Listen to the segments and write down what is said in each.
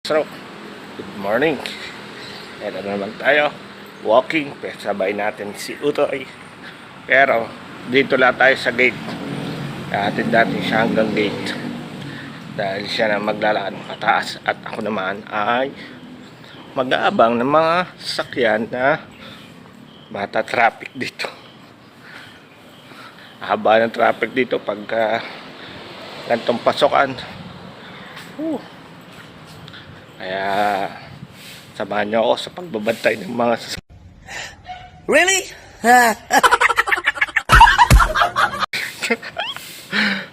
So, good morning. Ito na naman tayo. Walking. Sabay natin si Utoy. Pero, dito lang tayo sa gate. Hatid natin siya hanggang gate. Dahil siya na maglalakad pataas. At ako naman ay mag-aabang ng mga sasakyan na mata-traffic dito. Haba ng traffic dito pagka gantong pasokan. Kaya samahan niyo ako sa pagbabantay ng mga sasakyan. Really?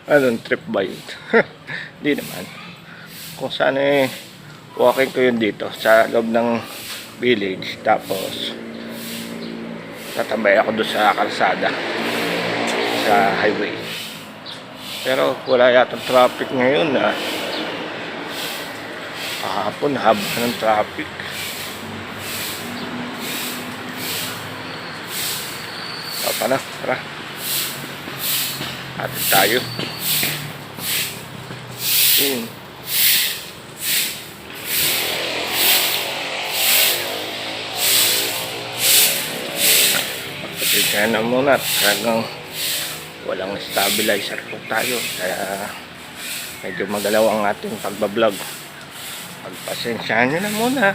Anong trip ba yun? Hindi naman. Kung saan walking ko yun dito sa loob ng village. Tapos tatambay ako doon sa kalsada, sa highway. Pero wala yatang traffic ngayon na. Kahapon haba ng traffic. Tara. Atid tayo. Pagpasensya na muna. Talagang walang stabilizer po tayo. Kaya medyo magalaw ang ating pagbablog. Pagpasensyahan nyo na muna.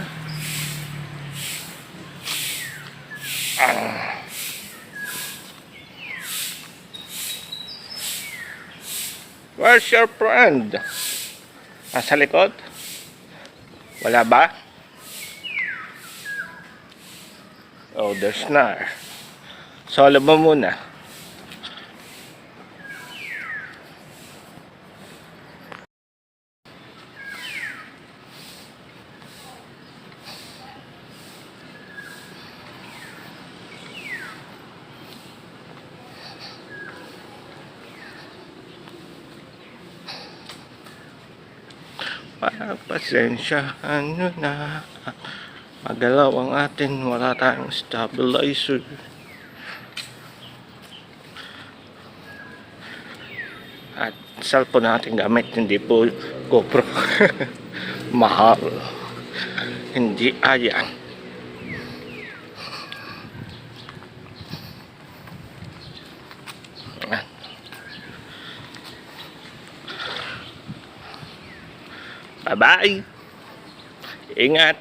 Where's your friend? Nasa likod? Wala ba? Oh, there's none. Solo mo muna. Pagpasensyahan nyo na. Magalaw ang atin. Wala tayong stabilizer. At cellphone natin gamit. Hindi po GoPro. Mahal. Hindi ayan. Bye-bye. Ingat.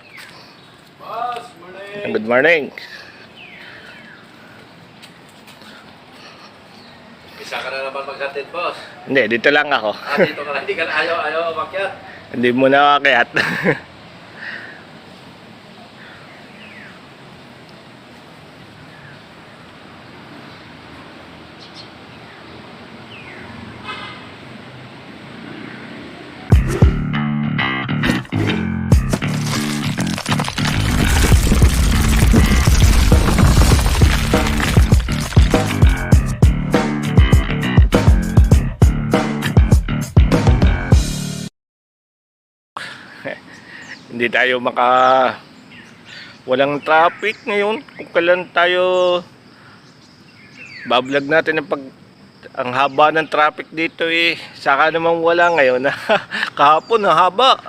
Boss, morning. Good morning. Isa ka na naman maghatid, boss. Hindi, dito lang ako. Dito ka lang. Hindi ka na ayaw umakyat. Hindi muna kakayat. Hindi tayo walang traffic ngayon. Kung kailan tayo bablog natin ang haba ng traffic dito saka naman wala ngayon. Kahapon ang haba.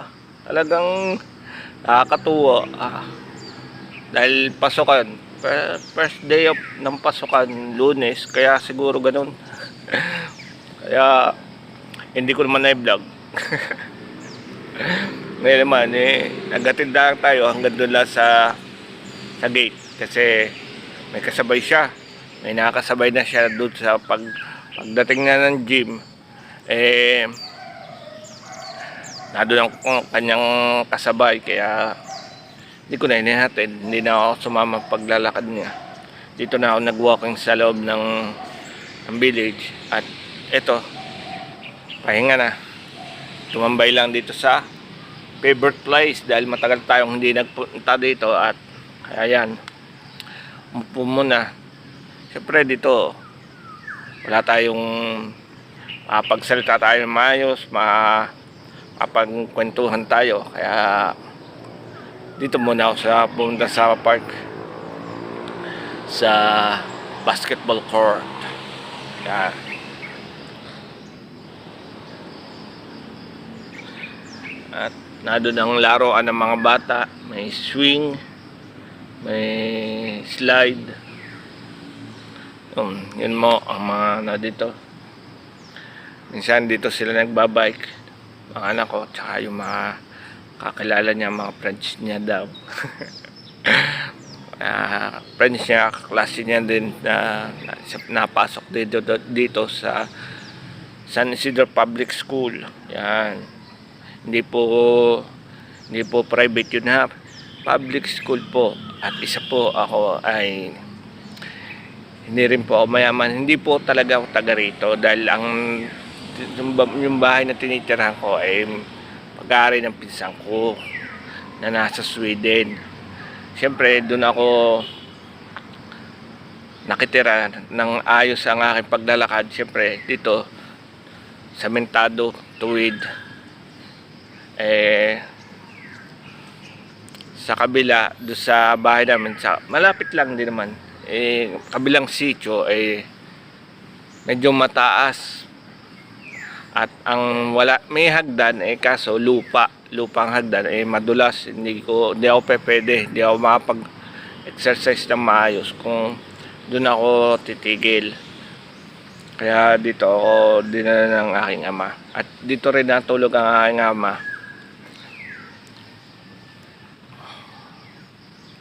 Talagang nakakatuwa. Dahil pasukan. First day ng pasukan, Lunes, kaya siguro ganun. Kaya hindi ko naman na-vlog. Ngayon naman nagatid lang tayo hanggang doon lang sa gate kasi may kasabay siya, may nakakasabay na siya doon sa pagdating na ng gym nandun ang kanyang kasabay, kaya hindi ko na inihatid, hindi na ako sumama paglalakad niya. Dito na ako nag-walking sa loob ng village at eto, pahinga na, tumambay lang dito sa favorite place dahil matagal tayong hindi nagpunta dito at kaya yan, umupo muna. Siyempre dito wala tayong mapagsalita tayo ng maayos, mapagkwentuhan tayo, kaya dito muna ako pumunta sa park, sa basketball court. Kaya At nandun ang laruan ng mga bata. May swing, may slide. Yun mo ang mga na dito. Minsan dito sila nagbabike, mga anak ko, tsaka yung mga kakilala niya, mga friends niya daw. Friends niya, klase niya din na napasok dito sa San Isidro Public School. Yan. Hindi po private yun, ha. Public school po. At isa po ako ay hindi rin po ako mayaman. Hindi po talaga ako taga rito dahil yung bahay na tinitirahan ko ay pag-aari ng pinsan ko na nasa Sweden. Siyempre doon ako nakitira ng ayos ang aking paglalakad. Siyempre dito samentado, tuwid, sa kabila doon sa bahay namin, malapit lang din naman, kabilang sitio medyo mataas. At ang may hagdan kaso lupang hagdan madulas. Hindi ako pwede, hindi ako makapag-exercise ng maayos kung doon ako titigil. Kaya dito ako dinala ng aking ama. At dito rin natulog ang aking ama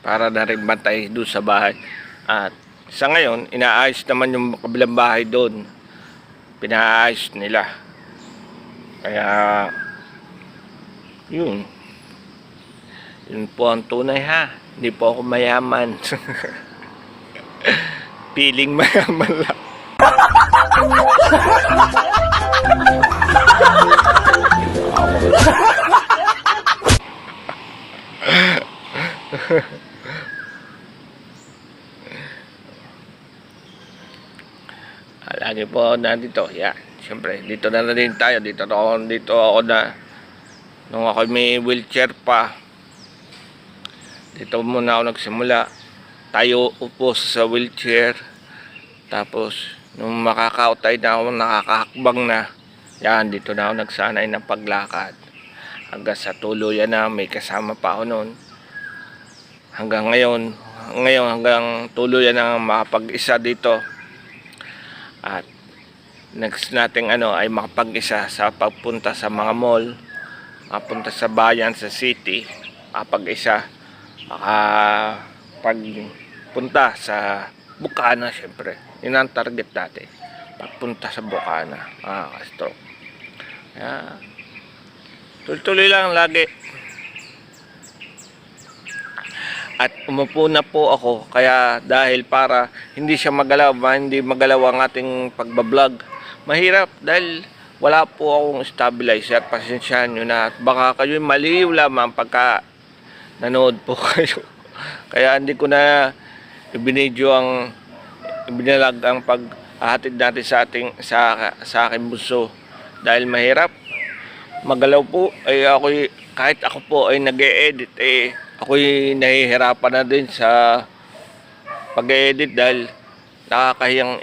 para na rin bantay doon sa bahay. At sa ngayon, inaayos naman yung kabilang bahay doon. Pinaayos nila. Kaya yun po ang tunay, ha. Hindi po ako mayaman. Piling mayaman lang. Lagi po nandito. Yan. Siyempre, dito na rin tayo. Dito ako na nung ako may wheelchair pa. Dito muna ako nagsimula. Tayo upo sa wheelchair. Tapos, nung makakautay na ako, nakakahakbang na. Yan, dito na ako nagsanay ng paglakad. Hanggang sa tuluyan na, may kasama pa ako noon. Hanggang ngayon hanggang tuluyan na makapag-isa dito. At next nating ay makapag-isa sa pagpunta sa mga mall, mapunta sa bayan, sa city, makapag-isa, pagpunta sa Bukana. Syempre yun ang target natin, pagpunta sa Bukana, ka-stroke. Tuloy-tuloy lang lagi. At umupo na po ako, kaya dahil para hindi siya magalaw, hindi magalaw ang ating pagbablog. Mahirap dahil wala po akong stabilizer. Pasensyahan nyo na. At baka kayo maliw lamang pagka nanood po kayo. Kaya hindi ko na ibinalag ang paghahatid natin sa aking bunso. Dahil mahirap magalaw po. Kahit ako po ay nag-e-edit, ako'y nahihirapan na din sa pag-edit dahil nakakahiyang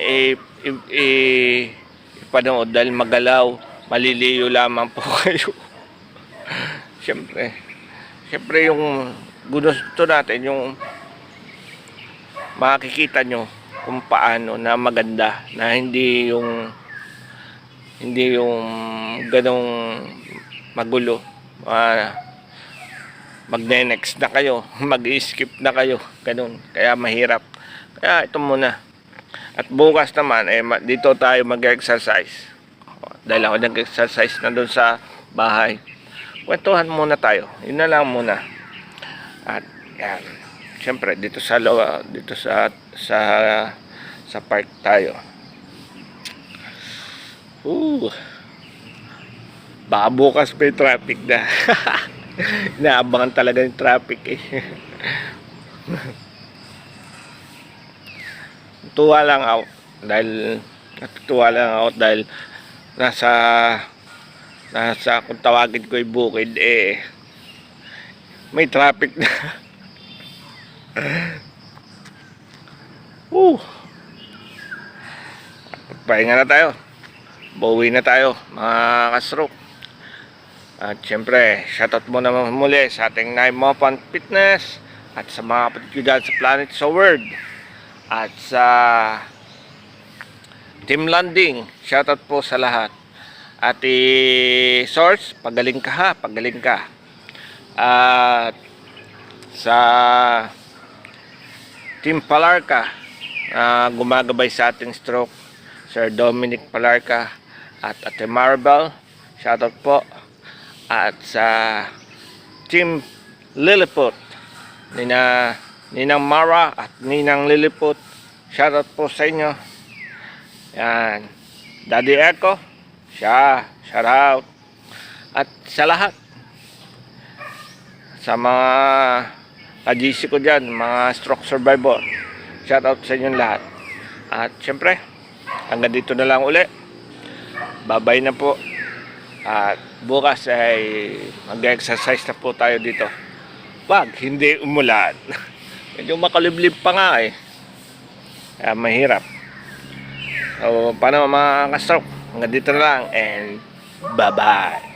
ipanood dahil magalaw, maliliyo lamang po kayo. Siyempre yung gusto natin, yung makikita nyo kung paano na maganda, na hindi yung ganong magulo. Magne-next na kayo, mag-skip na kayo, ganun. Kaya mahirap. Kaya ito muna. At bukas naman dito tayo mag-exercise. Dahil ako nag-exercise na doon sa bahay. Kwentuhan muna tayo. Yun na lang muna. At yan. Siyempre dito sa park tayo. Baka bukas may traffic na. Inaabangan talaga yung traffic Natutuwa lang ako dahil nasa kung tawagin ko yung bukid may traffic na. Pahinga na tayo. Bawi na tayo mga ka-stroke. At syempre, shoutout mo naman muli sa ating Nine Mopan Fitness at sa mga kapatid ko dyan sa Planet sa World at sa Team Landing. Shoutout po sa lahat. Ate Source, pagaling ka ha, pagaling ka. At sa Team Palarca, gumagabay sa ating stroke, Sir Dominic Palarca at Ate Maribel, shoutout po. At sa Team Lilliput, Ninang Mara at Ninang Lilliput, shoutout po sa inyo. Yan, Daddy Echo, shoutout. At sa lahat, sa mga ka-GC ko dyan, mga stroke survivor, shoutout sa inyong lahat. At syempre, hanggang dito na lang uli. Bye-bye na po. At bukas ay mag-exercise na po tayo dito. Wag, hindi umulan. Medyo makaliblib pa nga eh. Kaya mahirap. So, paano mga ka-stroke? Hanggang dito na lang and bye-bye.